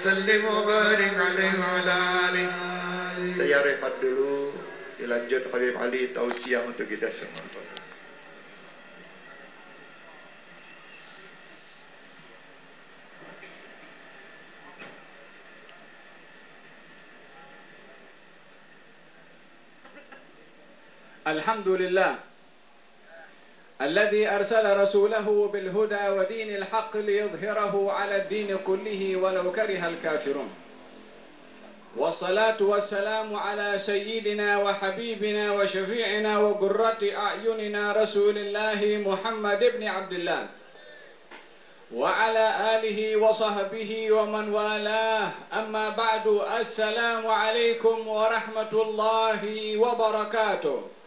sallim wa barik alaihi wa ala alihi. Saya rehat dulu, dilanjut Khalif Ali tausiah untuk kita semua. Alhamdulillah الذي أرسل رسوله بالهدى ودين الحق ليظهره على الدين كله ولو كره الكافرون والصلاة والسلام على سيدنا وحبيبنا وشفيعنا وقرة أعيننا رسول الله محمد بن عبد الله وعلى آله وصحبه ومن والاه أما بعد السلام عليكم ورحمة الله وبركاته.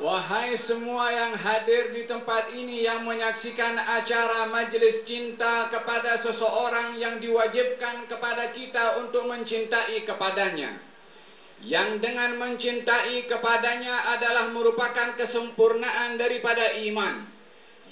Wahai semua yang hadir di tempat ini yang menyaksikan acara majelis cinta kepada seseorang yang diwajibkan kepada kita untuk mencintai kepadanya. Yang dengan mencintai kepadanya adalah merupakan kesempurnaan daripada iman.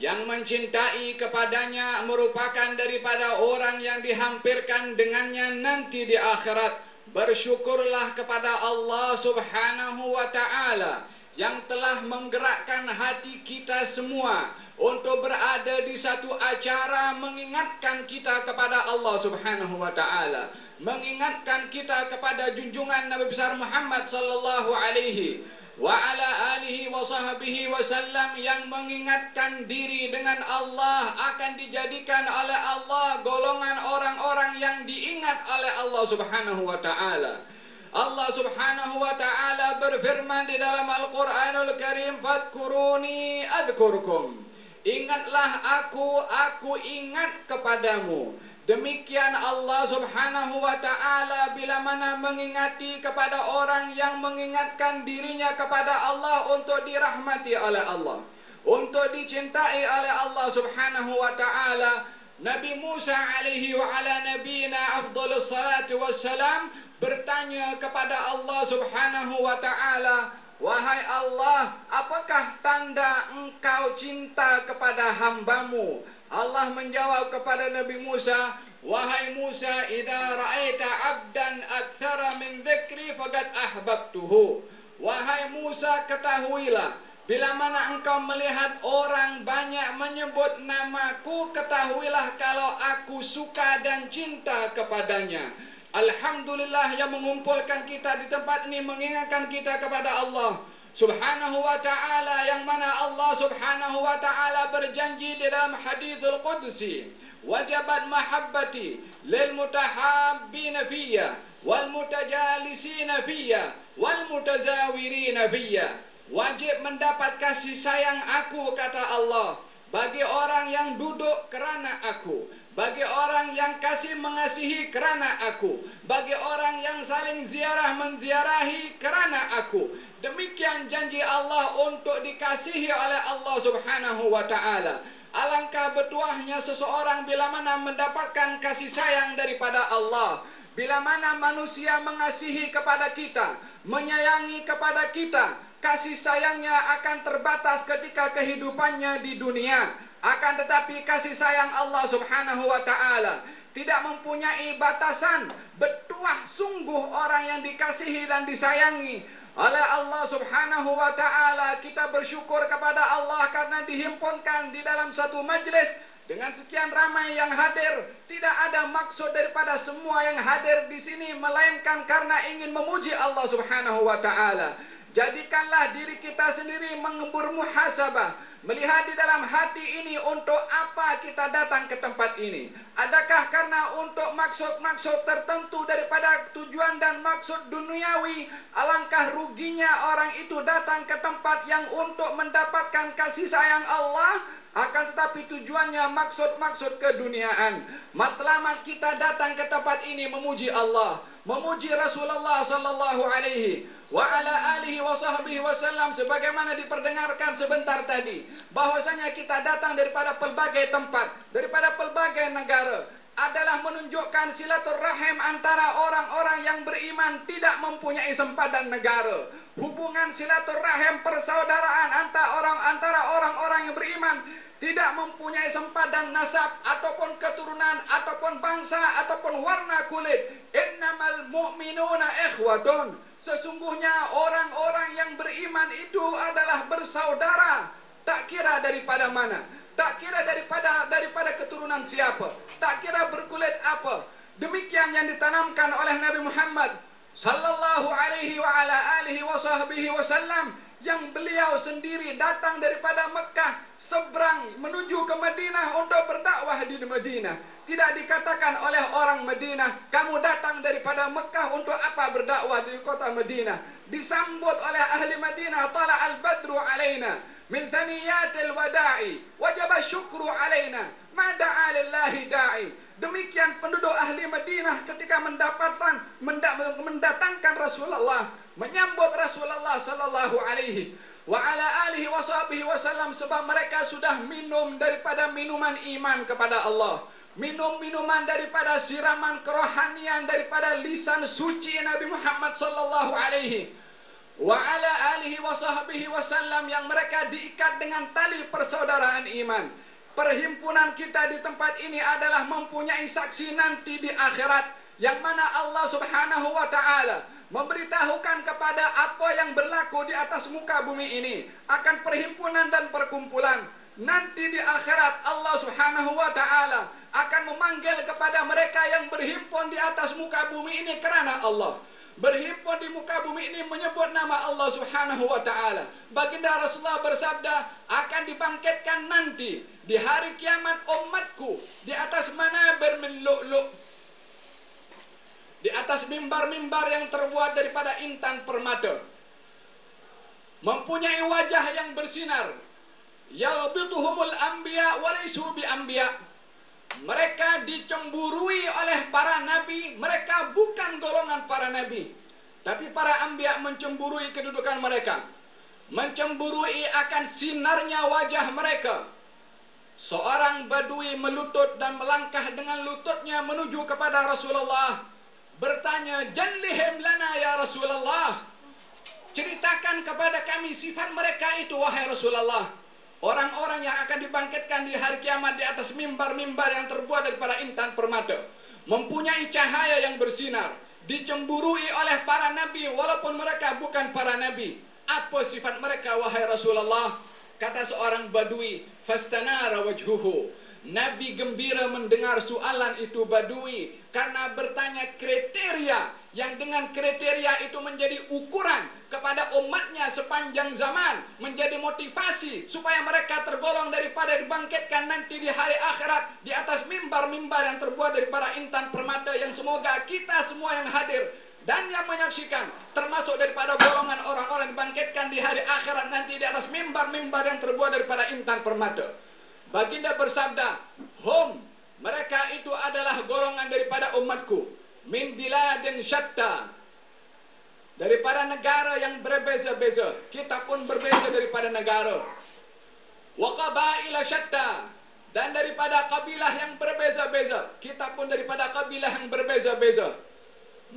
Yang mencintai kepadanya merupakan daripada orang yang dihampirkan dengannya nanti di akhirat. Bersyukurlah kepada Allah Subhanahu wa ta'ala yang telah menggerakkan hati kita semua untuk berada di satu acara mengingatkan kita kepada Allah Subhanahu wa ta'ala, mengingatkan kita kepada junjungan Nabi besar Muhammad sallallahu alaihi wa ala alihi wa sahbihi wasallam yang mengingatkan diri dengan Allah akan dijadikan oleh Allah golongan orang-orang yang diingat oleh Allah Subhanahu wa ta'ala. Allah Subhanahu wa ta'ala berfirman di dalam Al-Quranul Karim, Fadkuruni adkurkum. Ingatlah aku ingat kepadamu. Demikian Allah Subhanahu wa ta'ala bila mana mengingati kepada orang yang mengingatkan dirinya kepada Allah untuk dirahmati oleh Allah, untuk dicintai oleh Allah Subhanahu wa ta'ala. Nabi Musa alaihi wa ala nabiyina afdhalus salatu wassalam bertanya kepada Allah Subhanahu wa ta'ala, wahai Allah, apakah tanda engkau cinta kepada hambamu? Allah menjawab kepada Nabi Musa, wahai Musa, idza ra'aita 'abdan aktsara min dzikri faqad ahbabtuhu. Wahai Musa, ketahuilah, bila mana engkau melihat orang banyak menyebut namaku, ketahuilah kalau aku suka dan cinta kepadanya. Alhamdulillah yang mengumpulkan kita di tempat ini mengingatkan kita kepada Allah Subhanahu wa ta'ala, yang mana Allah Subhanahu wa ta'ala berjanji di dalam hadithul qudsi, wajabat mahabbati lil mutahabbina fiyya wal mutajalisina fiyya wal mutazawirina fiyya. Wajib mendapat kasih sayang aku, kata Allah, bagi orang yang duduk kerana aku, bagi orang yang kasih mengasihi kerana aku, bagi orang yang saling ziarah menziarahi kerana aku. Demikian janji Allah untuk dikasihi oleh Allah Subhanahu wa ta'ala. Alangkah bertuahnya seseorang bila mana mendapatkan kasih sayang daripada Allah. Bila mana manusia mengasihi kepada kita, menyayangi kepada kita, kasih sayangnya akan terbatas ketika kehidupannya di dunia. Akan tetapi kasih sayang Allah Subhanahu wa ta'ala tidak mempunyai batasan. Bertuah sungguh orang yang dikasihi dan disayangi oleh Allah Subhanahu wa ta'ala. Kita bersyukur kepada Allah karena dihimpunkan di dalam satu majlis dengan sekian ramai yang hadir. Tidak ada maksud daripada semua yang hadir di sini melainkan karena ingin memuji Allah Subhanahu wa ta'ala. Jadikanlah diri kita sendiri mengembur muhasabah, melihat di dalam hati ini untuk apa kita datang ke tempat ini. Adakah karena untuk maksud-maksud tertentu daripada tujuan dan maksud duniawi? Alangkah ruginya orang itu datang ke tempat yang untuk mendapatkan kasih sayang Allah, akan tetapi tujuannya maksud-maksud keduniaan. Matlamat kita datang ke tempat ini memuji Allah, memuji Rasulullah sallallahu alaihi wa ala alihi wa sahbihi wasallam, sebagaimana diperdengarkan sebentar tadi, bahwasanya kita datang daripada pelbagai tempat, daripada pelbagai negara, adalah menunjukkan silaturahim antara orang-orang yang beriman tidak mempunyai sempadan negara. Hubungan silaturahim persaudaraan antara orang-orang yang beriman tidak mempunyai sempadan nasab ataupun keturunan ataupun bangsa ataupun warna kulit. Innamal mu'minuna ikhwatun. Sesungguhnya orang-orang yang beriman itu adalah bersaudara. Tak kira daripada mana, tak kira daripada keturunan siapa, tak kira berkulit apa. Demikian yang ditanamkan oleh Nabi Muhammad sallallahu alaihi wa ala alihi wa sahbihi wasallam, yang beliau sendiri datang daripada Mekah seberang menuju ke Madinah untuk berdakwah di Madinah. Tidak dikatakan oleh orang Madinah, kamu datang daripada Mekah untuk apa berdakwah di kota Madinah. Disambut oleh ahli Madinah, tala al-badru alaina min thaniyatil wada'i wajaba syukru alaina ma da'a lillahi da'i. Demikian penduduk ahli Madinah ketika mendatangkan Rasulullah, menyambut Rasulullah sallallahu alaihi wa ala alihi washabihi wasallam, sebab mereka sudah minum daripada minuman iman kepada Allah, minum minuman daripada siraman kerohanian daripada lisan suci Nabi Muhammad sallallahu alaihi wa ala alihi washabihi wasallam, yang mereka diikat dengan tali persaudaraan iman. Perhimpunan kita di tempat ini adalah mempunyai saksi nanti di akhirat, yang mana Allah subhanahu wa ta'ala memberitahukan kepada apa yang berlaku di atas muka bumi ini akan perhimpunan dan perkumpulan. Nanti di akhirat Allah subhanahu wa ta'ala akan memanggil kepada mereka yang berhimpun di atas muka bumi ini kerana Allah. Berhimpun di muka bumi ini menyebut nama Allah subhanahu wa ta'ala. Baginda Rasulullah bersabda, akan dibangkitkan nanti di hari kiamat umatku di atas manabir min lu'lu', di atas mimbar-mimbar yang terbuat daripada intan permata, mempunyai wajah yang bersinar. Yalbituhumul anbiya walaysu bi anbiya. Mereka dicemburui oleh para nabi, mereka bukan golongan para nabi, tapi para anbiya mencemburui kedudukan mereka, mencemburui akan sinarnya wajah mereka. Seorang badui melutut dan melangkah dengan lututnya menuju kepada Rasulullah, bertanya, "Jallihim lana ya Rasulullah." Ceritakan kepada kami sifat mereka itu wahai Rasulullah. Orang-orang yang akan dibangkitkan di hari kiamat di atas mimbar-mimbar yang terbuat daripada intan permata, mempunyai cahaya yang bersinar, dicemburui oleh para nabi walaupun mereka bukan para nabi. Apa sifat mereka wahai Rasulullah? Kata seorang badui, fastanara wajhuhu. Nabi gembira mendengar soalan itu badui, karena bertanya kriteria yang dengan kriteria itu menjadi ukuran kepada umatnya sepanjang zaman, menjadi motivasi supaya mereka tergolong daripada dibangkitkan nanti di hari akhirat di atas mimbar-mimbar yang terbuat daripada intan permata, yang semoga kita semua yang hadir dan yang menyaksikan termasuk daripada golongan orang-orang dibangkitkan di hari akhirat nanti di atas mimbar-mimbar yang terbuat daripada intan permata. Baginda bersabda, hum, mereka itu adalah golongan daripada umatku, min biladin syatta, daripada negara yang berbeza-beza. Kita pun berbeza daripada negara. Wa qabaila syatta, dan daripada kabilah yang berbeza-beza. Kita pun daripada kabilah yang berbeza-beza.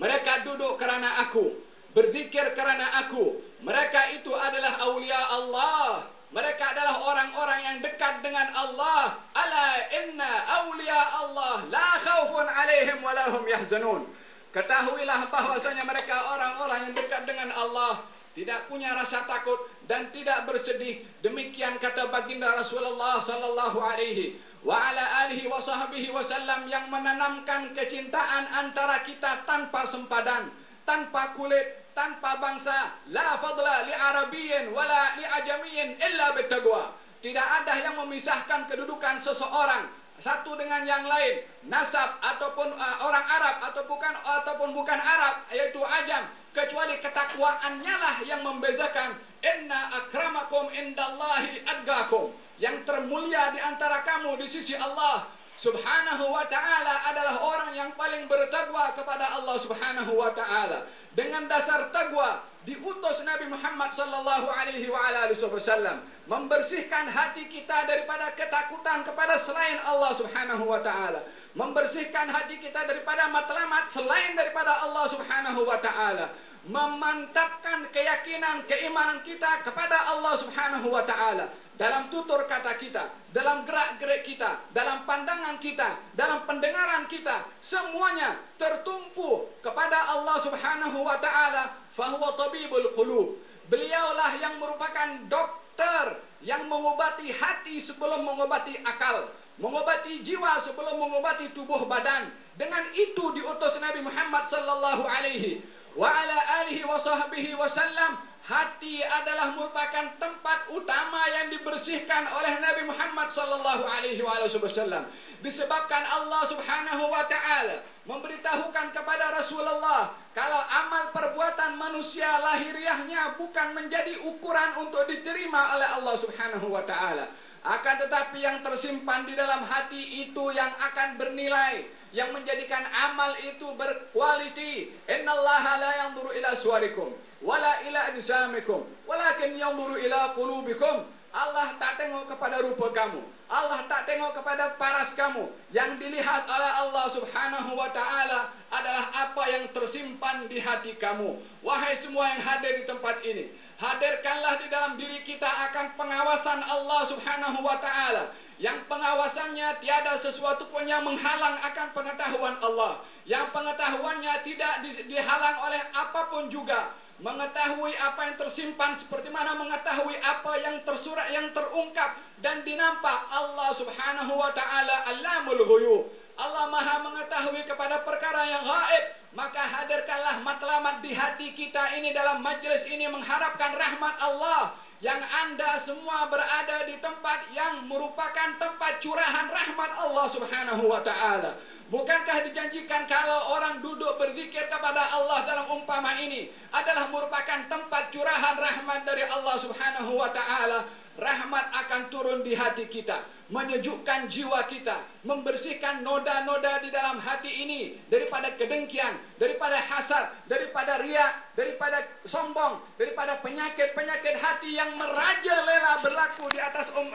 Mereka duduk kerana aku, berzikir kerana aku. Mereka itu adalah awliya Allah. Mereka adalah orang-orang yang dekat dengan Allah. Ala inna awliya Allah la khawfun alaihim wa lahum yahzanun. Ketahuilah bahwasanya mereka orang-orang yang dekat dengan Allah, tidak punya rasa takut dan tidak bersedih. Demikian kata baginda Rasulullah sallallahu alaihi wa ala alihi wa sahbihi wasallam, yang menanamkan kecintaan antara kita tanpa sempadan, tanpa kulit, tanpa bangsa. La fadla li arabiyyin wala li ajamiyyin illa bittaqwa. Tidak ada yang memisahkan kedudukan seseorang satu dengan yang lain, nasab ataupun orang Arab ataupun bukan Arab, yaitu ajam, kecuali ketakwaannya lah yang membezakan. Inna akramakum indallahi atqakum. Yang termulia di antara kamu di sisi Allah subhanahu wa ta'ala adalah orang yang paling bertakwa kepada Allah subhanahu wa ta'ala. Dengan dasar takwa diutus Nabi Muhammad sallallahu alaihi wa alihi wasallam, membersihkan hati kita daripada ketakutan kepada selain Allah subhanahu wa ta'ala, membersihkan hati kita daripada matlamat selain daripada Allah subhanahu wa ta'ala, memantapkan keyakinan, keimanan kita kepada Allah Subhanahu wa taala dalam tutur kata kita, dalam gerak-gerik kita, dalam pandangan kita, dalam pendengaran kita, semuanya tertumpu kepada Allah Subhanahu wa taala. Fahuwa tabibul qulub. Beliaulah yang merupakan dokter yang mengobati hati sebelum mengobati akal, mengobati jiwa sebelum mengobati tubuh badan. Dengan itu diutus Nabi Muhammad sallallahu alaihi wa ala alihi wa sahbihi wasallam. Hati adalah merupakan tempat utama yang dibersihkan oleh Nabi Muhammad sallallahu alaihi wasallam. Disebabkan Allah Subhanahu wa taala memberitahukan kepada Rasulullah kalau amal perbuatan manusia lahiriahnya bukan menjadi ukuran untuk diterima oleh Allah Subhanahu wa taala. Akan tetapi yang tersimpan di dalam hati itu yang akan bernilai, yang menjadikan amal itu berkualiti. Innallaha la yanzuru ila suwarikum wala ila ajsamikum walakin yanzuru ila qulubikum. Allah tak tengok kepada rupa kamu, Allah tak tengok kepada paras kamu. Yang dilihat oleh Allah Subhanahu wa taala adalah apa yang tersimpan di hati kamu. Wahai semua yang hadir di tempat ini, hadirkanlah di dalam diri kita akan pengawasan Allah Subhanahu wa taala, yang pengawasannya tiada sesuatu pun yang menghalang akan pengetahuan Allah, yang pengetahuannya tidak dihalang oleh apapun juga. Mengetahui apa yang tersimpan seperti mana mengetahui apa yang tersurat, yang terungkap dan dinampak. Allah Subhanahu wa taala Allamul Ghuyub. Allah Maha mengetahui kepada perkara yang gaib. Maka hadirkanlah matlamat di hati kita ini dalam majlis ini mengharapkan rahmat Allah, yang Anda semua berada di tempat yang merupakan tempat curahan rahmat Allah Subhanahu wa taala. Bukankah dijanjikan kalau orang duduk berzikir kepada Allah dalam umpama ini adalah merupakan tempat curahan rahmat dari Allah Subhanahu wa taala? Rahmat akan turun di hati kita, menyejukkan jiwa kita, membersihkan noda-noda di dalam hati ini daripada kedengkian, daripada hasad, daripada riya, daripada sombong, daripada penyakit-penyakit hati yang merajalela berlaku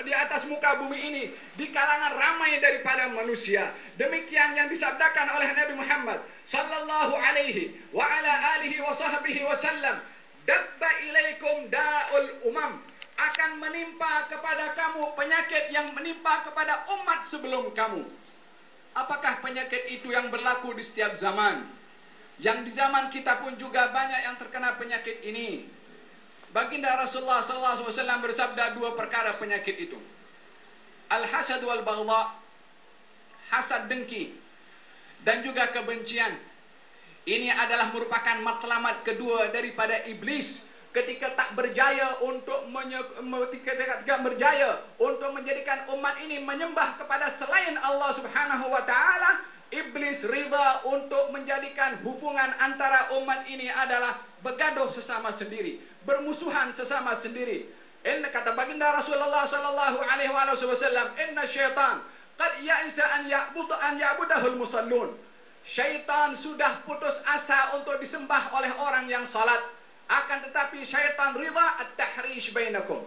di atas muka bumi ini di kalangan ramai daripada manusia. Demikian yang disabdakan oleh Nabi Muhammad sallallahu alaihi wa ala alihi wa sahbihi wasallam, dabba ilaikum da'ul umam. Akan menimpa kepada kamu penyakit yang menimpa kepada umat sebelum kamu. Apakah penyakit itu yang berlaku di setiap zaman? Yang di zaman kita pun juga banyak yang terkena penyakit ini. Baginda Rasulullah SAW bersabda dua perkara penyakit itu. Al-hasad wal baghdha, hasad dengki, dan juga kebencian. Ini adalah merupakan matlamat kedua daripada iblis. Ketika tak berjaya untuk menjadikan umat ini menyembah kepada selain Allah Subhanahu wa taala, iblis riba untuk menjadikan hubungan antara umat ini adalah bergaduh sesama sendiri, bermusuhan sesama sendiri. Kata baginda Rasulullah sallallahu alaihi wasallam, inna syaitan qad ya'isa an ya'budahul musallun. Syaitan sudah putus asa untuk disembah oleh orang yang salat. Akan tetapi syaitan ridha at-tahrish bainakum,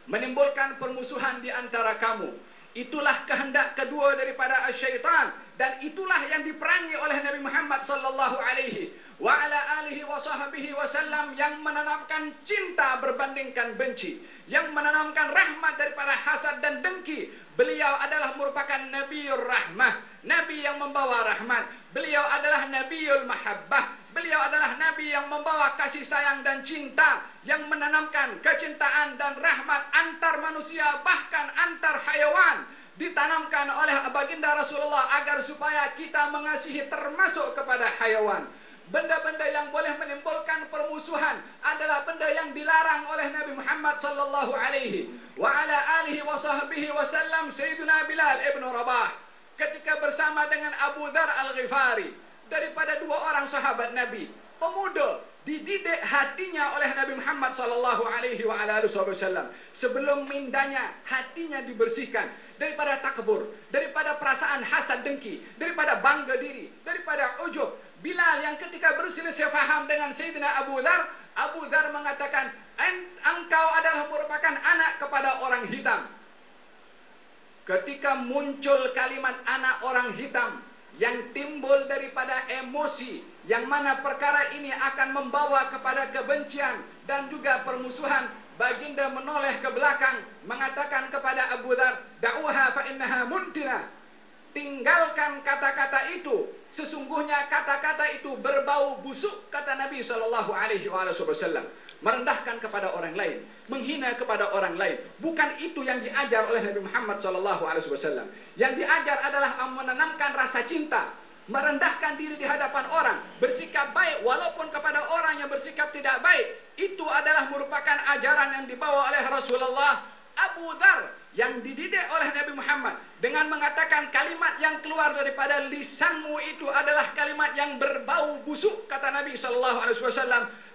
menimbulkan permusuhan di antara kamu. Itulah kehendak kedua daripada syaitan, dan itulah yang diperangi oleh Nabi Muhammad sallallahu alaihi wa ala alihi wa sahbihi wasallam, yang menanamkan cinta berbandingkan benci, yang menanamkan rahmat daripada hasad dan dengki. Beliau adalah merupakan Nabiul Rahmah, Nabi yang membawa rahmat. Beliau adalah Nabiul Mahabbah, beliau adalah Nabi yang membawa kasih sayang dan cinta, yang menanamkan kecintaan dan rahmat antar manusia, bahkan antar hayawan. Ditanamkan oleh baginda Rasulullah agar supaya kita mengasihi termasuk kepada hayawan. Benda-benda yang boleh menimbulkan permusuhan adalah benda yang dilarang oleh Nabi Muhammad sallallahu alaihi wa ala alihi wa sahbihi wasallam. Sayyidina Bilal ibn Rabah ketika bersama dengan Abu Dzar Al-Ghifari, daripada dua orang sahabat Nabi, pemuda, dididik hatinya oleh Nabi Muhammad sallallahu alaihi wa ala alihi wasallam. Sebelum mindanya, hatinya dibersihkan daripada takbur, daripada perasaan hasad dengki, daripada bangga diri, daripada ujub. Bilal yang ketika berselisih faham dengan Sayyidina Abu Dzar, Abu Dzar mengatakan, engkau adalah merupakan anak kepada orang hitam. Ketika muncul kalimat anak orang hitam, yang timbul daripada emosi, yang mana perkara ini akan membawa kepada kebencian dan juga permusuhan, baginda menoleh ke belakang mengatakan kepada Abu Dzar, "Da'uha fa innaha muntina." Tinggalkan kata-kata itu, sesungguhnya kata-kata itu berbau busuk, kata Nabi sallallahu alaihi wasallam. Merendahkan kepada orang lain, menghina kepada orang lain, bukan itu yang diajar oleh Nabi Muhammad sallallahu alaihi wasallam. Yang diajar adalah menanamkan rasa cinta, merendahkan diri di hadapan orang, bersikap baik walaupun kepada orang yang bersikap tidak baik. Itu adalah merupakan ajaran yang dibawa oleh Rasulullah. Abu Dzar yang dididik oleh Nabi Muhammad dengan mengatakan kalimat yang keluar daripada lisanmu itu adalah kalimat yang berbau busuk, kata Nabi SAW.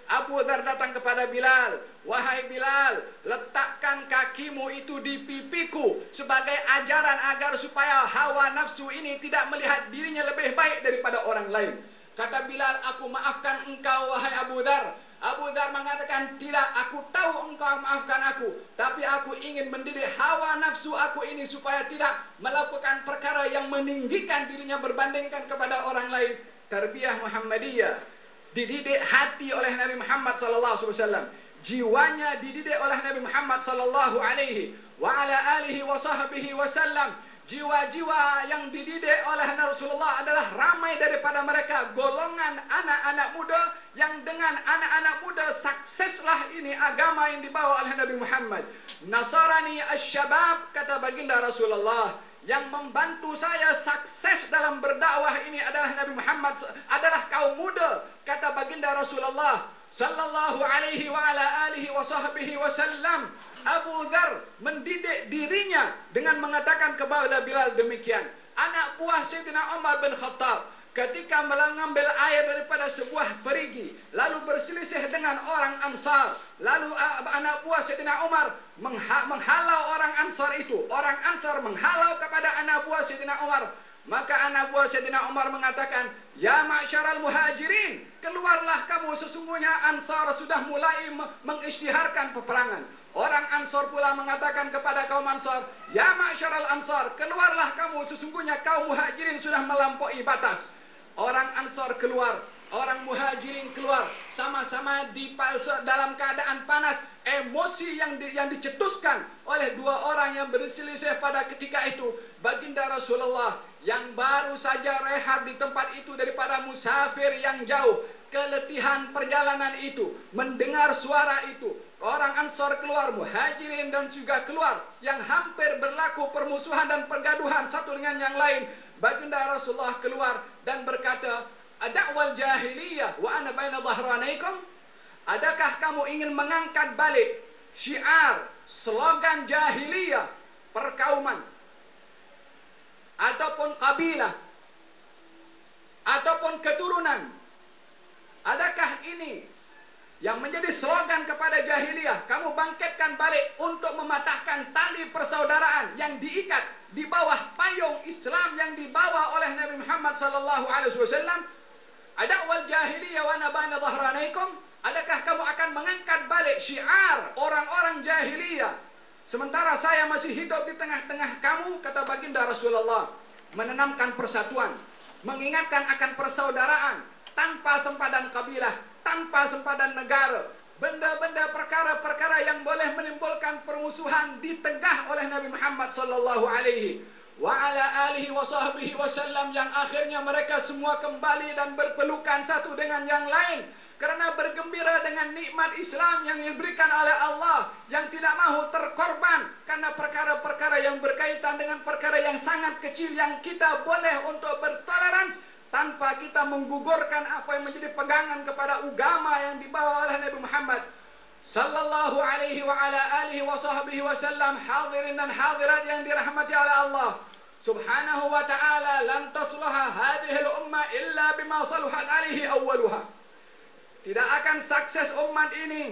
Abu Dzar datang kepada Bilal, "Wahai Bilal, letakkan kakimu itu di pipiku sebagai ajaran agar supaya hawa nafsu ini tidak melihat dirinya lebih baik daripada orang lain." Kata Bilal, "Aku maafkan engkau wahai Abu Dzar." Abu Dzar mengatakan, "Tidak, aku tahu engkau maafkan aku, tapi aku ingin mendidik hawa nafsu aku ini supaya tidak melakukan perkara yang meninggikan dirinya berbandingkan kepada orang lain." Tarbiyah Muhammadiyah, dididik hati oleh Nabi Muhammad SAW, jiwanya dididik oleh Nabi Muhammad SAW wa ala alihi wa sahbihi wasallam. Jiwa-jiwa yang dididik oleh Rasulullah adalah ramai daripada mereka golongan anak-anak muda yang dengan anak-anak muda sukseslah ini agama yang dibawa oleh Nabi Muhammad. Nasarani asy-syabab, kata baginda Rasulullah, yang membantu saya sukses dalam berdakwah ini adalah Nabi Muhammad, adalah kaum muda, kata baginda Rasulullah sallallahu alaihi wa ala alihi wa sahbihi wasallam. Abu Dzar mendidik dirinya dengan mengatakan kepada Bilal demikian. Anak buah Sayyidina Umar bin Khattab ketika mengambil air daripada sebuah perigi, lalu berselisih dengan orang Ansar, lalu anak buah Sayyidina Umar menghalau orang Ansar itu. Orang Ansar menghalau kepada anak buah Sayyidina Umar. Maka anak buah Sayyidina Umar mengatakan, "Ya ma'syaral muhajirin, keluarlah kamu, sesungguhnya Ansar sudah mulai mengisytiharkan peperangan." Orang Ansar pula mengatakan kepada kaum Ansar, "Ya ma'syaral ansar, keluarlah kamu, sesungguhnya kaum muhajirin sudah melampaui batas." Orang Ansar keluar, orang muhajirin keluar, sama-sama dalam keadaan panas. Emosi yang dicetuskan oleh dua orang yang berselisih pada ketika itu. Baginda Rasulullah yang baru saja rehat di tempat itu daripada musafir yang jauh, keletihan perjalanan itu, mendengar suara itu, orang Ansar keluar, muhajirin dan juga keluar, yang hampir berlaku permusuhan dan pergaduhan satu dengan yang lain. Baginda Rasulullah keluar dan berkata, "Ada'wal jahiliyah wa ana baina dhahranaikum?" Adakah kamu ingin mengangkat balik syiar, slogan jahiliyah, perkauman, ataupun kabilah, ataupun keturunan? Adakah ini yang menjadi slogan kepada jahiliyah? Kamu bangkitkan balik untuk mematahkan tali persaudaraan yang diikat di bawah payung Islam yang dibawa oleh Nabi Muhammad SAW. Ada'wal jahiliyah wa ana baina dhahranaikum? Adakah kamu akan mengangkat balik syiar orang-orang jahiliyah sementara saya masih hidup di tengah-tengah kamu? Kata baginda Rasulullah, menanamkan persatuan, mengingatkan akan persaudaraan tanpa sempadan kabilah, tanpa sempadan negara. Benda-benda perkara-perkara yang boleh menimbulkan permusuhan ditegah oleh Nabi Muhammad sallallahu alaihi wa ala alihi wa sahbihi wasallam, yang akhirnya mereka semua kembali dan berpelukan satu dengan yang lain karena bergembira dengan nikmat Islam yang diberikan oleh Allah, yang tidak mahu terkorban karena perkara-perkara yang berkaitan dengan perkara yang sangat kecil yang kita boleh untuk bertoleransi tanpa kita menggugurkan apa yang menjadi pegangan kepada agama yang dibawa oleh Nabi Muhammad sallallahu alaihi wa ala alihi wa sahbihi wasallam. Hadirin dan hadirat yang dirahmati oleh Allah subhanahu wa ta'ala, lam tasluha hadhihi al-ummah illa bima saluhat alaihi awwaluha. Tidak akan sukses umat ini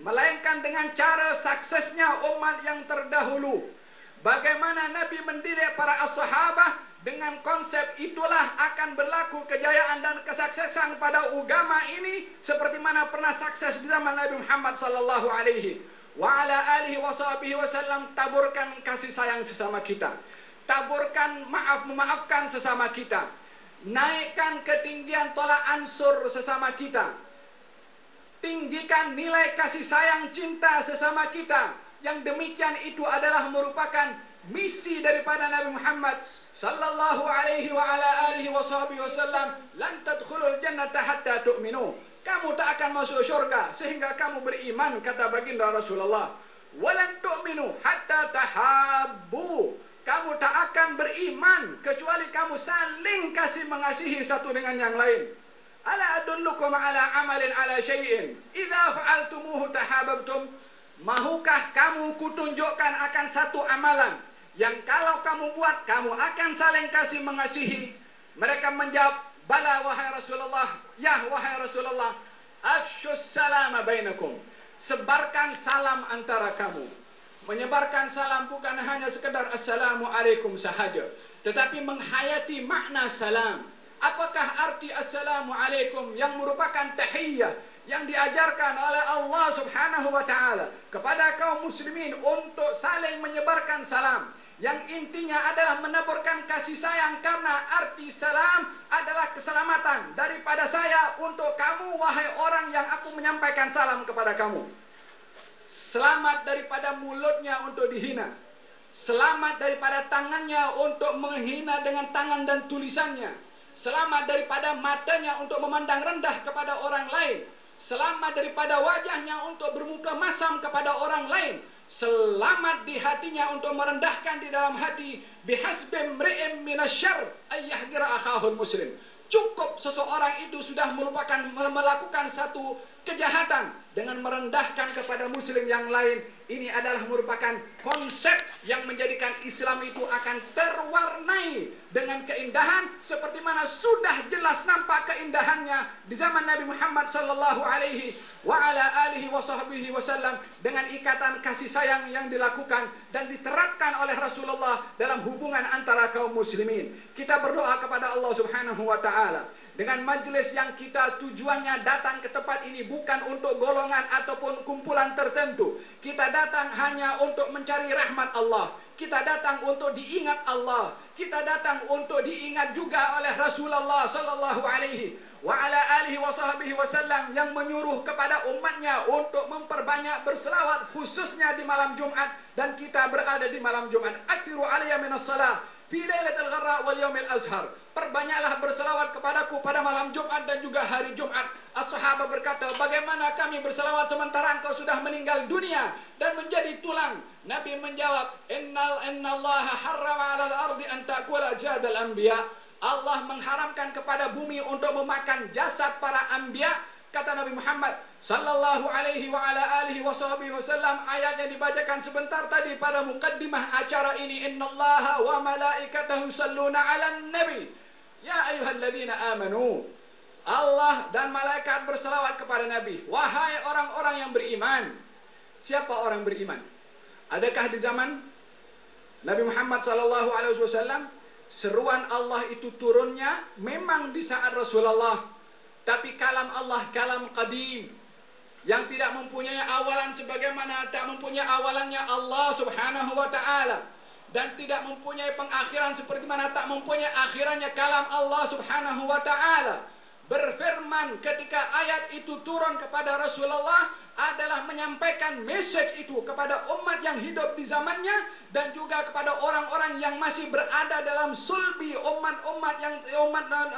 melainkan dengan cara suksesnya umat yang terdahulu. Bagaimana Nabi mendidik para as-sahabah, dengan konsep itulah akan berlaku kejayaan dan kesuksesan pada agama ini seperti mana pernah sukses di zaman Nabi Muhammad sallallahu alaihi wa ala alihi wa sahbihi wasallam. Taburkan kasih sayang sesama kita, taburkan memaafkan sesama kita, naikkan ketinggian tolak ansur sesama kita, tinggikan nilai kasih sayang cinta sesama kita. Yang demikian itu adalah merupakan misi daripada Nabi Muhammad sallallahu alaihi wa ala alihi wasallam. Lan tadkhulul jannata hatta tu'minu. Kamu tak akan masuk surga sehingga kamu beriman, kata baginda Rasulullah. Walan tu'minu hatta tahabbu. Kamu tak akan beriman kecuali kamu saling kasih mengasihi satu dengan yang lain. Ala adullukum ala amalin ala syai'in idza fa'altumuhu tahabbtum. Mahukah kamu kutunjukkan akan satu amalan yang kalau kamu buat kamu akan saling kasih mengasihi? Mereka menjawab, bala wahai Rasulullah, ya wahai Rasulullah. Afshus salama bainakum. Sebarkan salam antara kamu. Menyebarkan salam bukan hanya sekedar assalamu alaikum sahaja, tetapi menghayati makna salam. Apakah arti assalamu alaikum yang merupakan tahiyyah yang diajarkan oleh Allah Subhanahu wa taala kepada kaum muslimin untuk saling menyebarkan salam, yang intinya adalah menebarkan kasih sayang, karena arti salam adalah keselamatan daripada saya untuk kamu wahai orang yang aku menyampaikan salam kepada kamu. Selamat daripada mulutnya untuk dihina, selamat daripada tangannya untuk menghina dengan tangan dan tulisannya, selamat daripada matanya untuk memandang rendah kepada orang lain, selamat daripada wajahnya untuk bermuka masam kepada orang lain, selamat di hatinya untuk merendahkan di dalam hati. Bihasbim mri'im minasyarr ayyahqira akhahul muslim. Cukup seseorang itu sudah melakukan satu kejahatan dengan merendahkan kepada muslim yang lain. Ini adalah merupakan konsep yang menjadikan Islam itu akan terwarnai dengan keindahan, seperti mana sudah jelas nampak keindahannya di zaman Nabi Muhammad sallallahu alaihi wa ala alihi wasallam, dengan ikatan kasih sayang yang dilakukan dan diterapkan oleh Rasulullah dalam hubungan antara kaum muslimin. Kita berdoa kepada Allah Subhanahu wa taala dengan majelis yang kita tujuannya datang ke tempat ini bukan untuk golongan ataupun kumpulan tertentu. Kita datang hanya untuk mencari rahmat Allah. Kita datang untuk diingat Allah. Kita datang untuk diingat juga oleh Rasulullah sallallahu alaihi wa ala alihi wasallam yang menyuruh kepada umatnya untuk memperbanyak berselawat khususnya di malam Jumat, dan kita berada di malam Jumat. Akthiru alayya minas salah fi lailatul gharra wal yaumil azhar. Perbanyaklah berselawat kepadaku pada malam Jumat dan juga hari Jumat. As-sahabat berkata, bagaimana kami berselawat sementara engkau sudah meninggal dunia dan menjadi tulang? Nabi menjawab, innallaha harrama 'alal ardi an ta'kula ajsadal anbiya. Allah mengharamkan kepada bumi untuk memakan jasad para anbiya. Kata Nabi Muhammad sallallahu alaihi wa ala alihi wasallam, ayatnya dibacakan sebentar tadi pada mukaddimah acara ini. Innallaha wa malaikatahu yusalluna 'alan nabi ya ayyuhalladzina amanu. Allah dan malaikat berselawat kepada Nabi. Wahai orang-orang yang beriman. Siapa orang beriman? Adakah di zaman Nabi Muhammad sallallahu alaihi wasallam seruan Allah itu turunnya memang di saat Rasulullah, tapi kalam Allah kalam qadim yang tidak mempunyai awalan sebagaimana tak mempunyai awalannya Allah Subhanahu wa taala, dan tidak mempunyai pengakhiran seperti mana tak mempunyai akhirannya kalam Allah Subhanahu wa taala. Berfirman ketika ayat itu turun kepada Rasulullah adalah menyampaikan message itu kepada umat yang hidup di zamannya dan juga kepada orang-orang yang masih berada dalam sulbi umat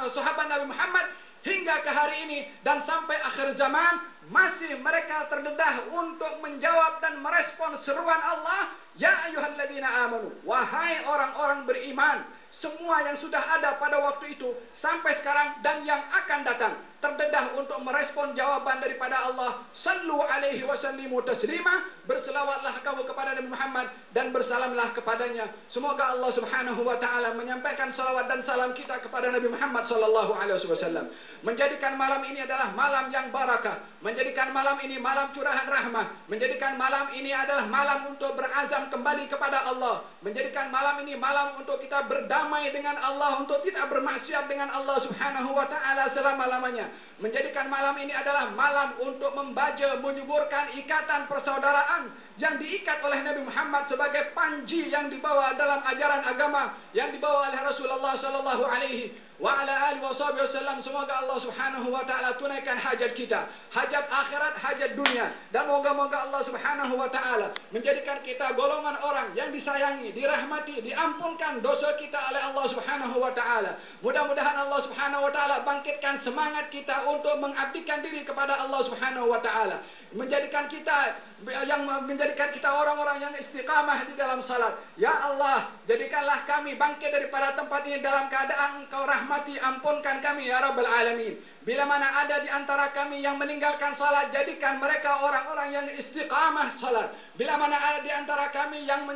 sahabat Nabi Muhammad hingga ke hari ini dan sampai akhir zaman. Masih mereka terdedah untuk menjawab dan merespon seruan Allah, ya ayyuhalladzina amanu, wahai orang-orang beriman. Semua yang sudah ada pada waktu itu sampai sekarang dan yang akan datang terdedah untuk merespon jawaban daripada Allah. Sallu alaihi wasallimu taslima. Berselawatlah kamu kepada Nabi Muhammad dan bersalamlah kepadanya. Semoga Allah Subhanahu wa taala menyampaikan salawat dan salam kita kepada Nabi Muhammad sallallahu alaihi wasallam, menjadikan malam ini adalah malam yang barakah, menjadikan malam ini malam curahan rahmah, menjadikan malam ini adalah malam untuk berazam kembali kepada Allah, menjadikan malam ini malam untuk kita berdamai dengan Allah, untuk tidak bermaksiat dengan Allah Subhanahu wa taala selama-lamanya. Menjadikan malam ini adalah malam untuk membaja, menyuburkan ikatan persaudaraan yang diikat oleh Nabi Muhammad sebagai panji yang dibawa dalam ajaran agama yang dibawa oleh Rasulullah sallallahu alaihi wa ala alihi wasallam. Semoga Allah Subhanahu wa taala tunaikan hajat kita, hajat akhirat, hajat dunia, dan moga-moga Allah Subhanahu wa taala menjadikan kita golongan orang yang disayangi, dirahmati, diampunkan dosa kita oleh Allah Subhanahu wa taala. Mudah-mudahan Allah Subhanahu wa taala bangkitkan semangat kita untuk mengabdikan diri kepada Allah Subhanahu wa taala, menjadikan kita orang-orang yang istiqamah di dalam salat. Ya Allah, jadikanlah kami bangkit daripada tempat ini dalam keadaan Engkau rahmati, ampunkan kami ya Rabbal Alamin. Bila mana ada di antara kami yang meninggalkan salat, jadikan mereka orang-orang yang istiqamah salat. Bila mana ada di antara kami yang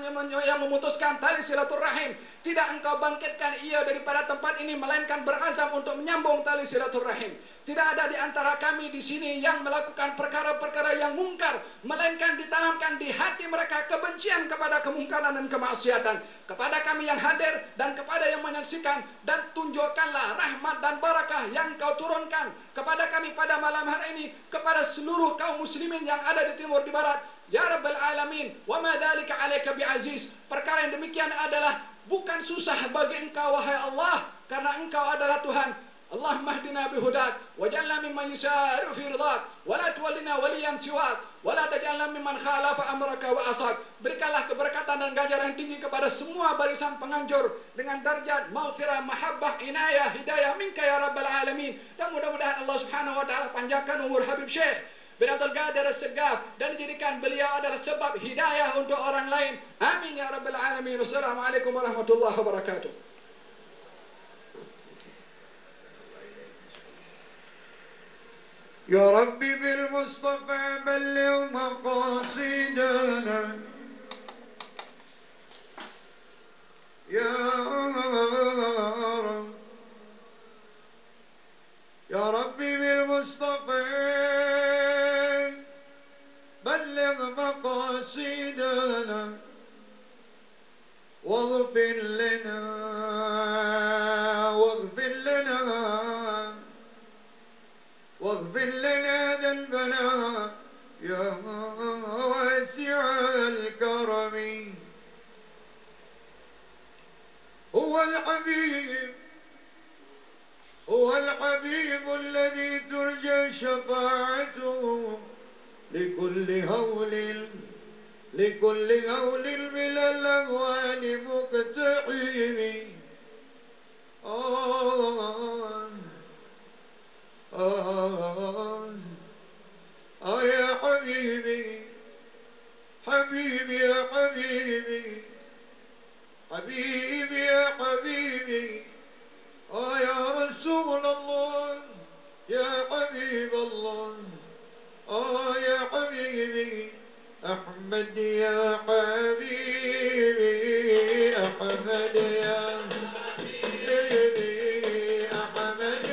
memutuskan tali silaturahim, tidak Engkau bangkitkan ia daripada tempat ini, melainkan berazam untuk menyambung tali silaturahim. Tidak ada di antara kami di sini yang melakukan perkara-perkara yang mungkar, melainkan ditanamkan di hati mereka kebencian kepada kemungkaran dan kemaksiatan. Kepada kami yang hadir dan kepada yang menyaksikan, dan tunjukkanlah rahmat dan barakah yang Kau turunkan kepada kami pada malam hari ini, kepada seluruh kaum muslimin yang ada di timur di barat. Ya Rabbal Alamin, wa ma dzalika 'alaika bi'aziz. Perkara yang demikian adalah bukan susah bagi Engkau wahai Allah, karena Engkau adalah Tuhan. Allahumma hdina bihudak waj'alna mimman yusari'u fi ridhak wa la tuwallina waliyan siwak wa la taj'alna mimman khalafa amraka wa asak. Berikanlah keberkatan dan ganjaran tinggi kepada semua barisan penganjur dengan darjat maghfirah, mahabbah, inayah, hidayah minka ya Rabbal Alamin. Dan mudah-mudahan Allah Subhanahu wa taala panjangkan umur Habib Syekh bin Abdul Qadir As-Segaf dan dijadikan beliau adalah sebab hidayah untuk orang lain. Amin ya Rabbal Alamin. Wassalamualaikum warahmatullahi wabarakatuh. يا ربي بالمصطفى بلغ مقاصدنا يا رب، يا ربي بالمصطفى بلغ مقاصدنا واغفر لنا واغفر لنا واغفر لنا ذنبنا يا واسع الكرم. هو الحبيب، هو الحبيب الذي ترجى شفاعته لكل هول من الأهوال مقتحم. يا حبيبي حبيبي يا حبيبي حبيبي يا حبيبي يا رسول الله يا حبيب الله يا حبيبي أحمد يا حبيبي أحمد يا حبيبي أحمد يا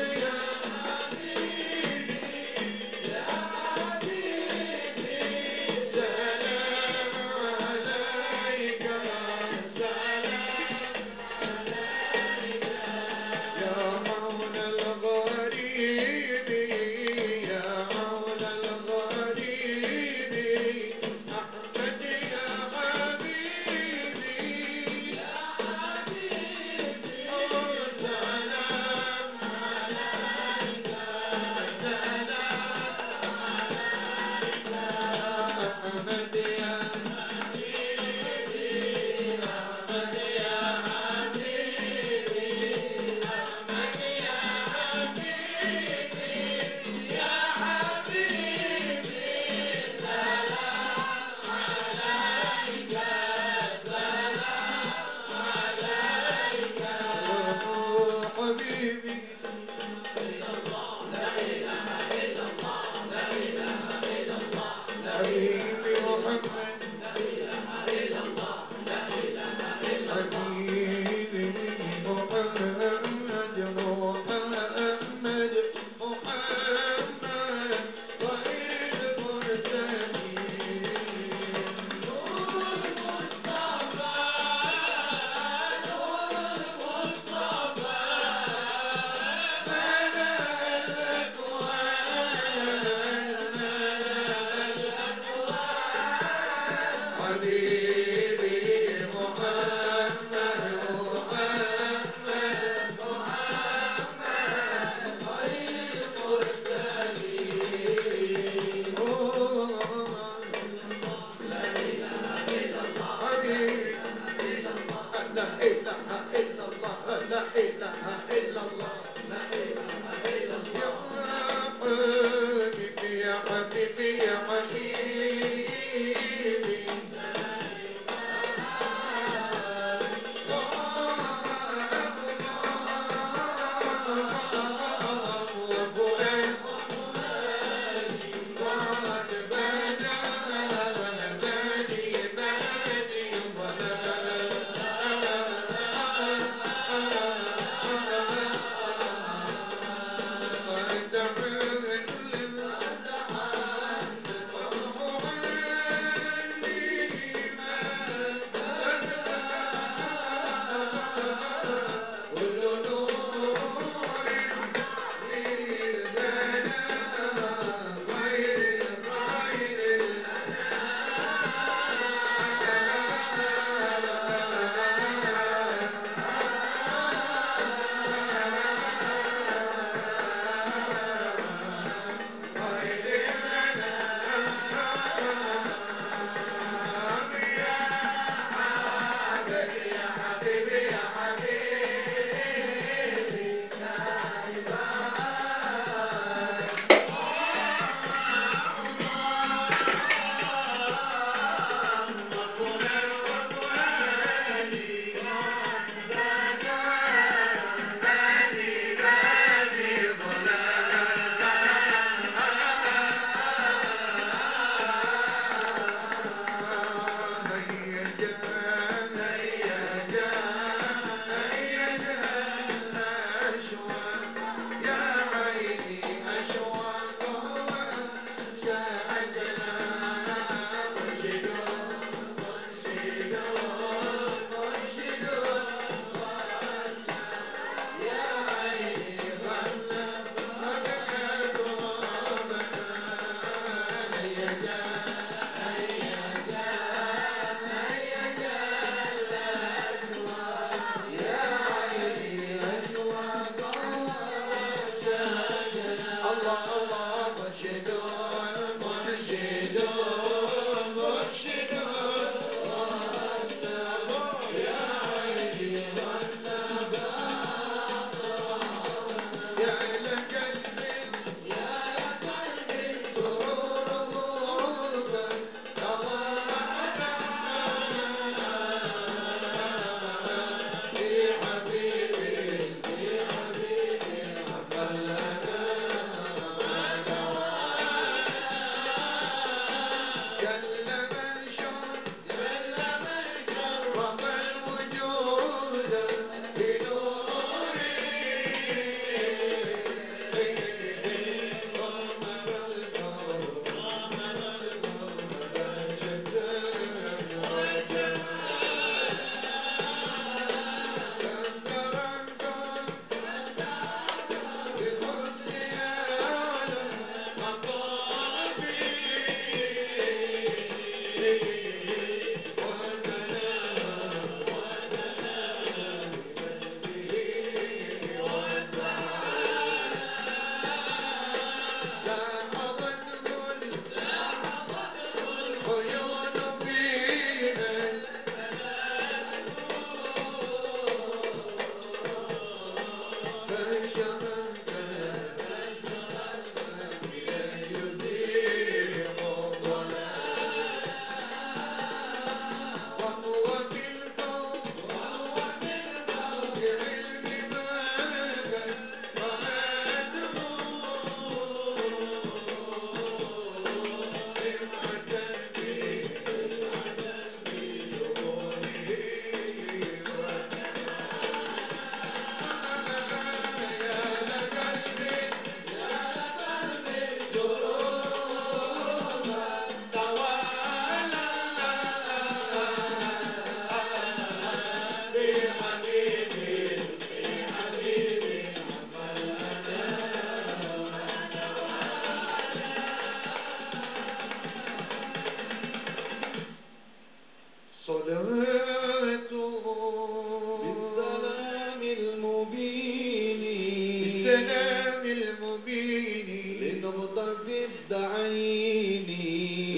بالسلام المبين لنقطة الدعين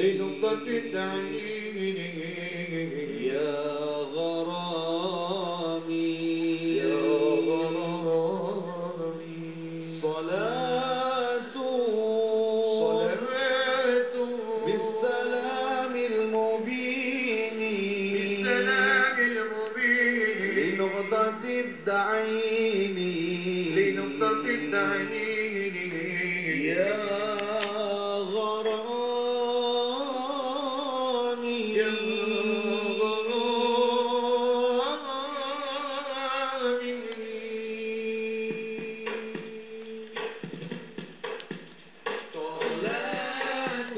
لنقطة الدعين يا غرامي يا غرامي صلاة بالسلام المبين بالسلام المبين لنقطة الدعين لنقطة الدعين يا غرامي يا غرامي صلاة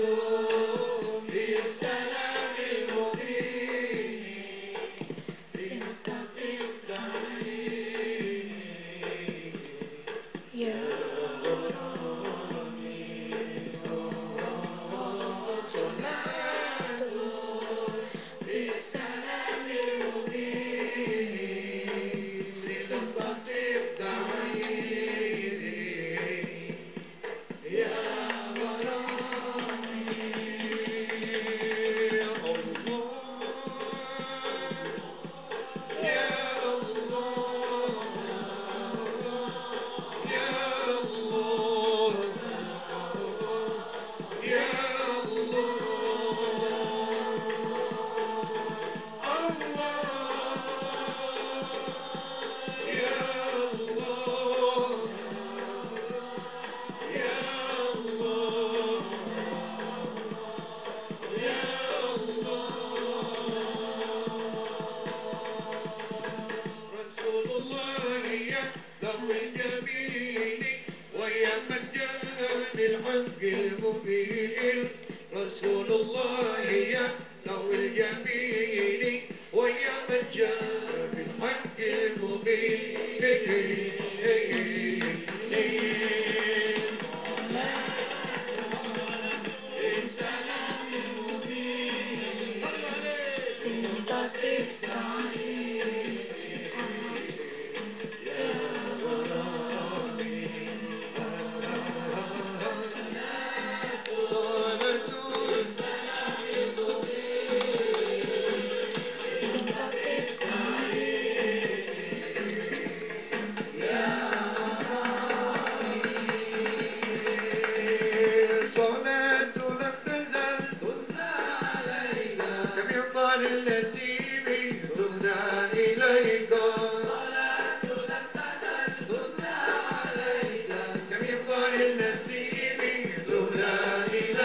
بالسلام المبين لنقطة الدعين يا صلاة بالسلام المبين لنقطة الدعين يا غرامي الله يا الله يا الله يا رسول الله يا ذوي الجميل ويا من جاء بالحق المبين رسول الله يا ذوي الجميل ويا من جاء بالحق المبين السلام المبين لنقطة الدعين صلاة لم تزل تتلى عليك كم يقال النسيم تهدى إليك صلاة لم تزل تتلى عليك كم يقال النسيم تهدى إليك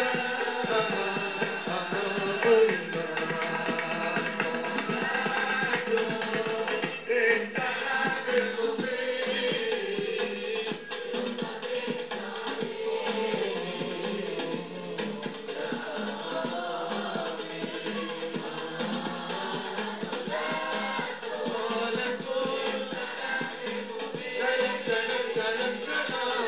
سلام سلام سلام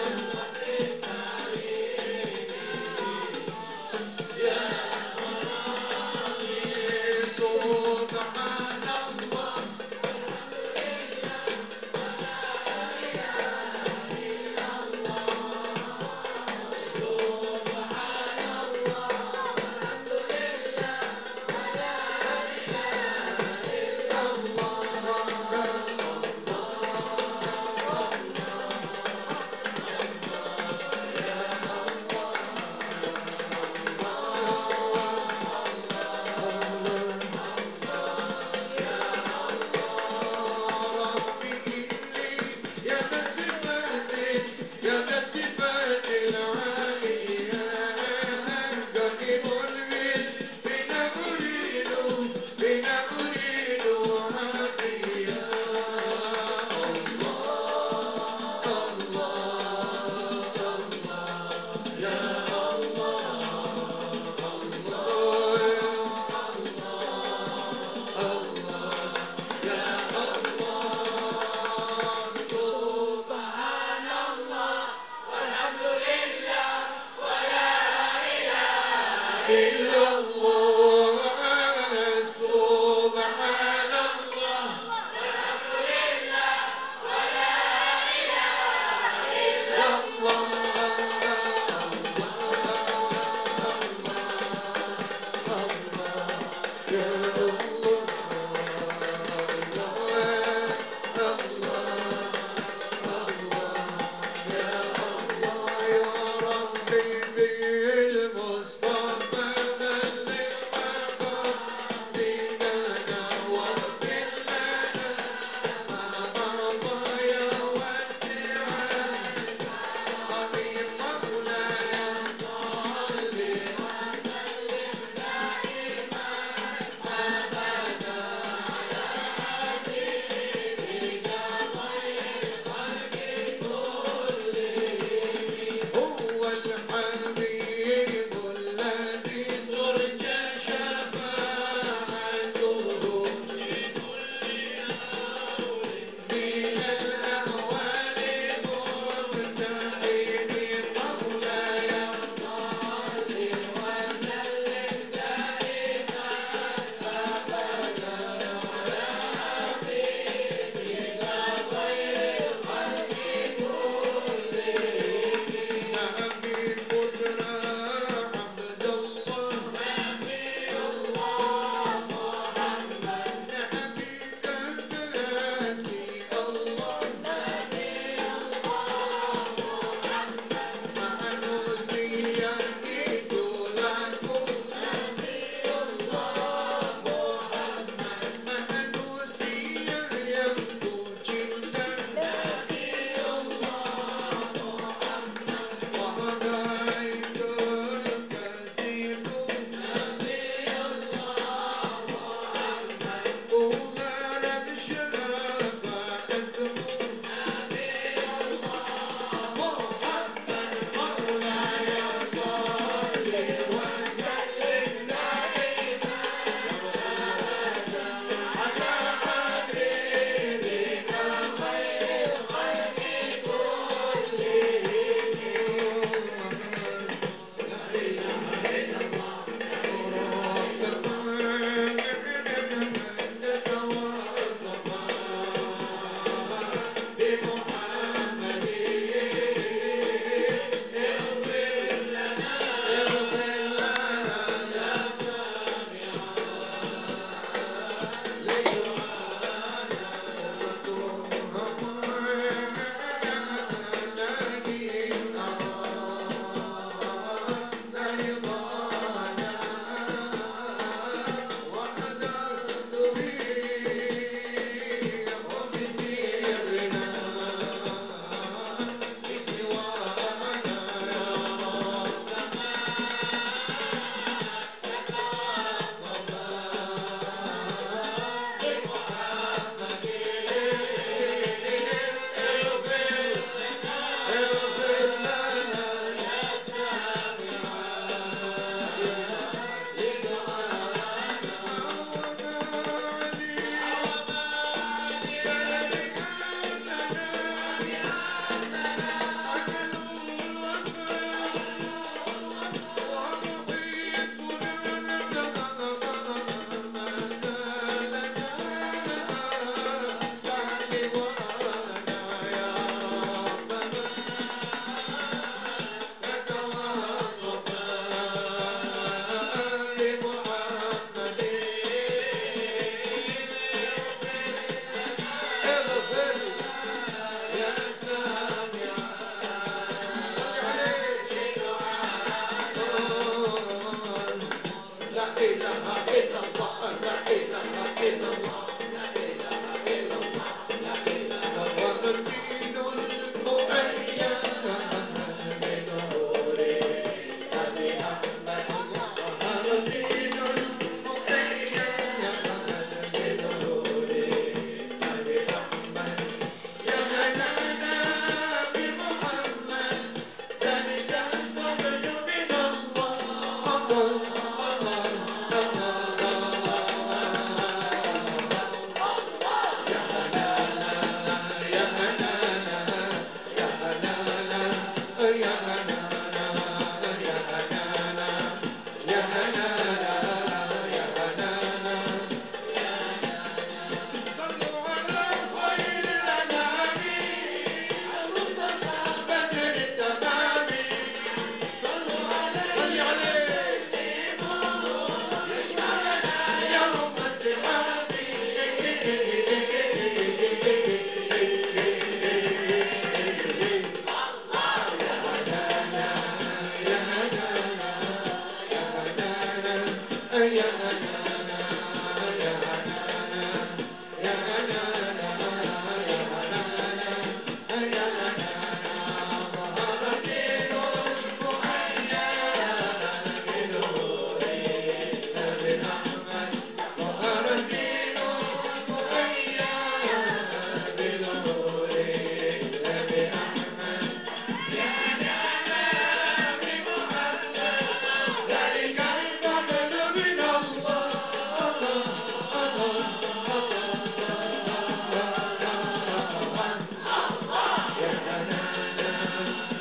Ya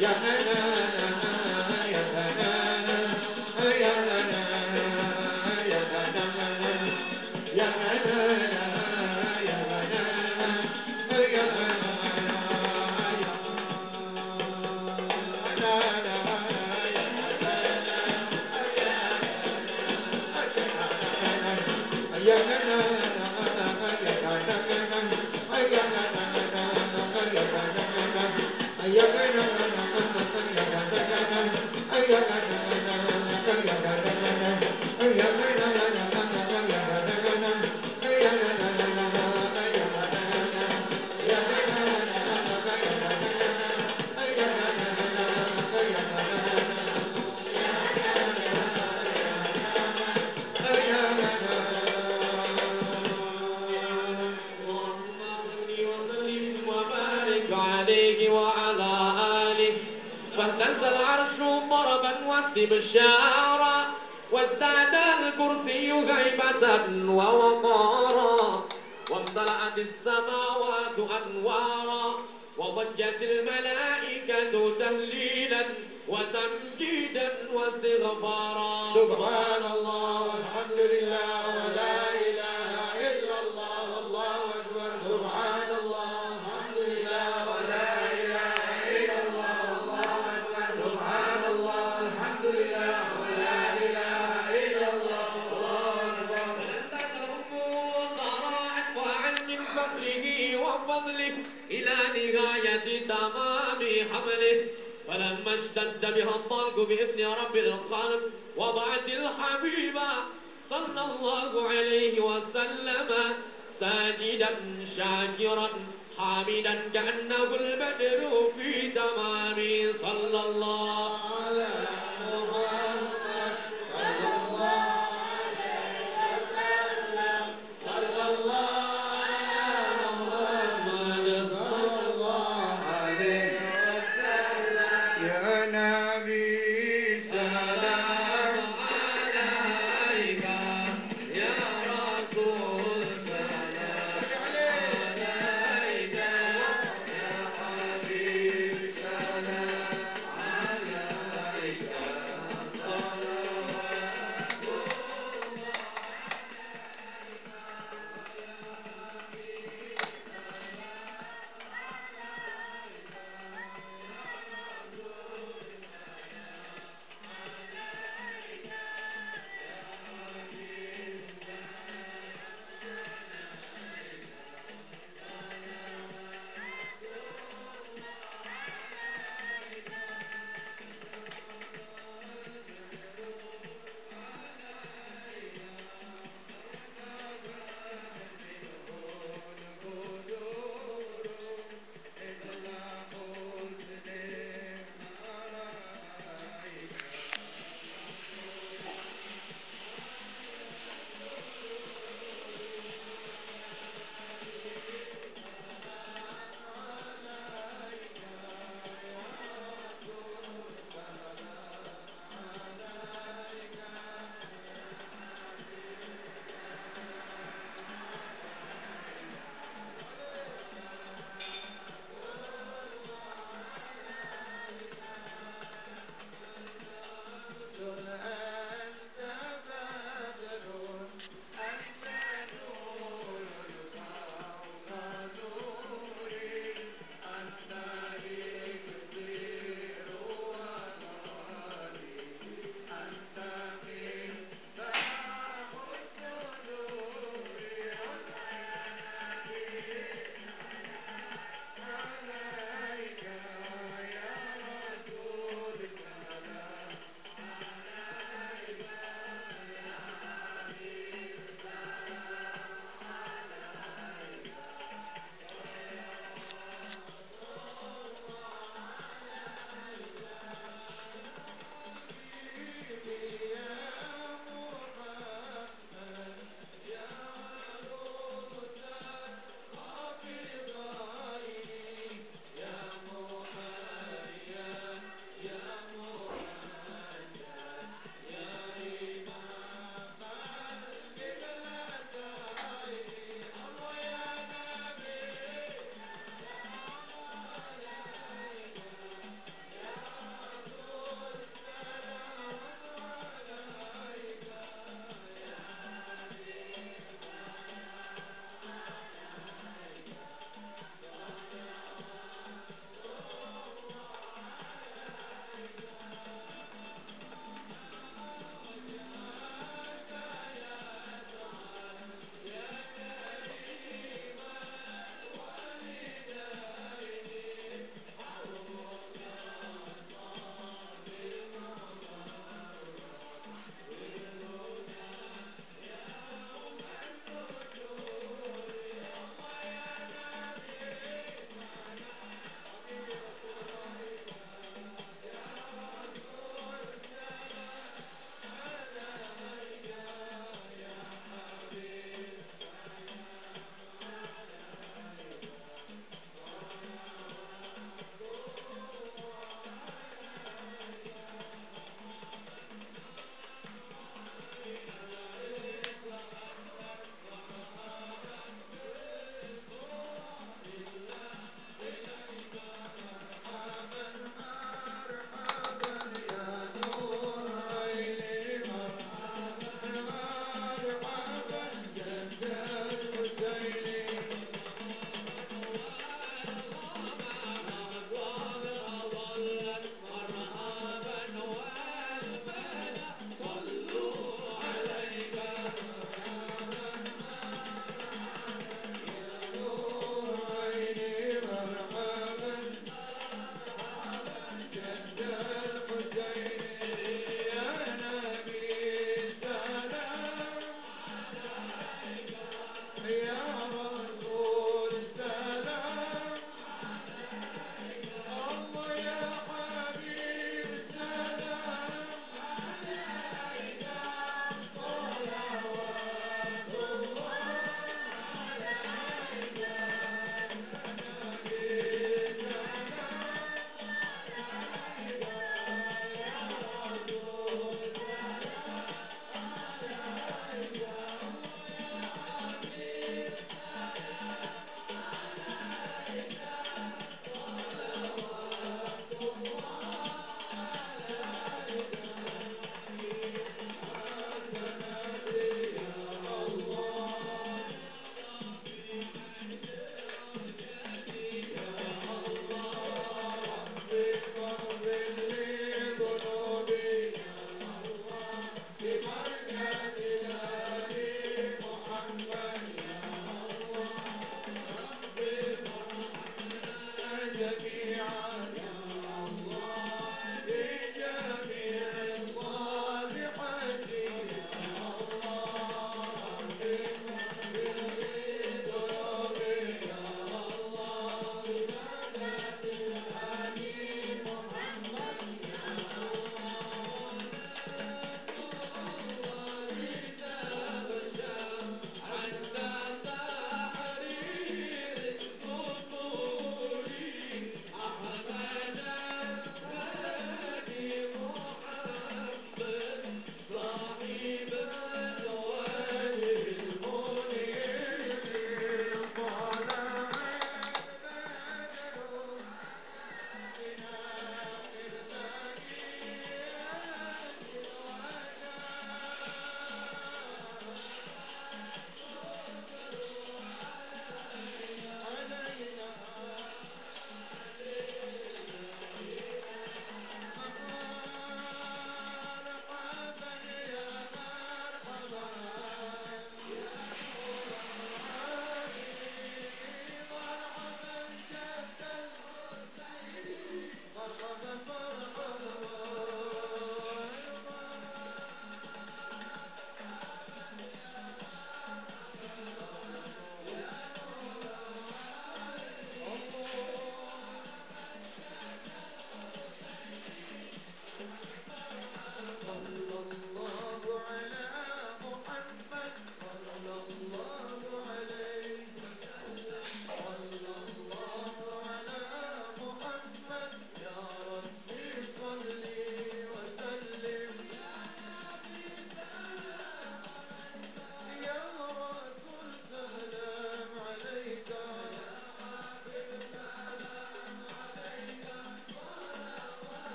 Ya Hanana, Ya Hanana, Ya Hanana, Ya Hanana, Ya Hanana, Ya Hanana, Ya عليه وعلى آله واهتز العرش ضربا واستبشارا وازداد الكرسي هيبة ووقارا وامتلأت السماوات أنوارا وضجت الملائكة تهليلا وتمجيدا واستغفارا سبحان الله والحمد لله ولا إله إلا الله والله أكبر سبحان الله والحمد لله ولا إله إلا الله والله أكبر سبحان الله والحمد لله ولا إله إلا الله والله أكبر وعن من فقره وفضله إلى نهاية تمام حمله فلما اشتد بها الضنك بإذن رب الخلق وضعت الحبيب صلى الله عليه وسلم ساجدا شاكرا حامدا كأنه البدر في تمام صلى الله على محمد صلى الله عليه وسلم صلى الله على محمد صلى الله عليه وسلم يا نبي سلام عليك يا رسول سلام عليك يا حبيب سلام عليك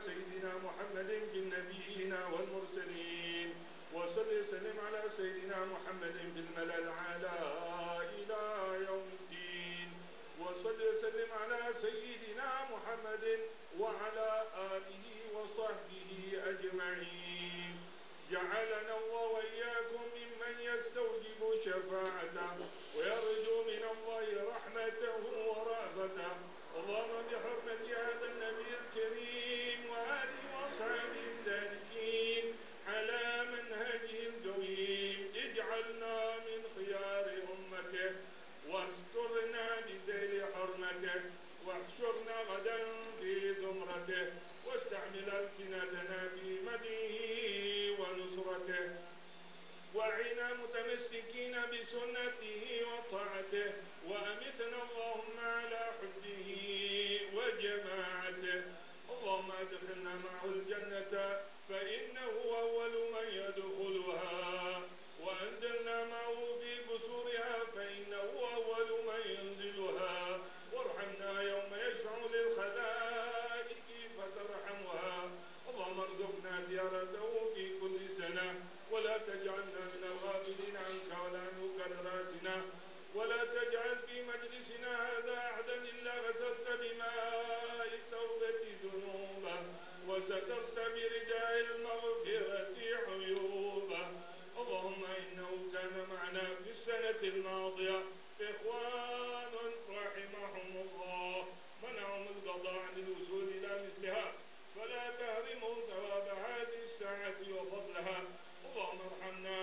سيدنا محمد في النبيين والمرسلين وصل وسلم على سيدنا محمد في الملأ الأعلى إلى يوم الدين وصل وسلم على سيدنا محمد وعلى آله وصحبه أجمعين جعلنا الله وإياكم ممن يستوجب شفاعته ويرجو من الله رحمته ورأفته اللهم بحرمة هذا النبي الكريم وآله وأصحابه السالكين على منهجه القويم اجعلنا من خيار أمته واسترنا بذيل حرمته واحشرنا غدا في زمرته واستعمل ألسنتنا في مدحه ونصرته وعنا متمسكين بسنته وطاعته وأمتنا اللهم على حبه وجماعته اللهم أدخلنا معه الجنة فإنه أول من يدخلها وأنزلنا معه في قصورها فإنه أول من ينزلها وارحمنا يوم يشفع للخلائق فترحمها اللهم ارزقنا زيارته في كل سنة ولا تجعلنا من الغافلين عنك ولا نوكل راسنا ولا تجعل في مجلسنا هذا أحدا إلا غسلت بماء التوبة ذنوبه وسترت برداء المغفرة عيوبه اللهم إنه كان معنا في السنة الماضية إخوان رحمهم الله منعهم القضاء عن الوصول إلى مثلها فلا تهرمهم ثواب هذه الساعة وفضلها اللهم ارحمنا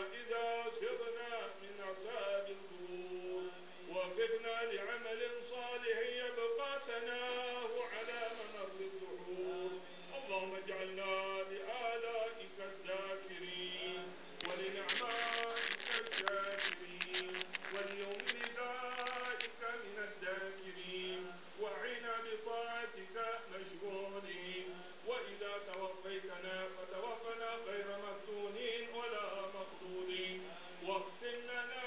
إذا سرنا من أصحاب القبور ووفقنا لعمل صالح يبقى ثناه على ممر الدحور اللهم اجعلنا لآلائك الذاكرين ولنعمائك الشاكرين وليوم ردائك من الذاكرين وعنا بطاعتك مشغولين وإذا توفيتنا فتوفنا غير مفتونين ولا مخذولين واختم لنا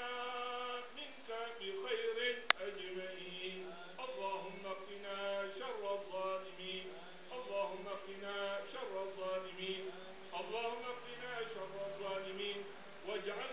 منك بخير أجمعين اللهم اقنا شر الظالمين اللهم اقنا شر الظالمين اللهم اقنا شر الظالمين واجعل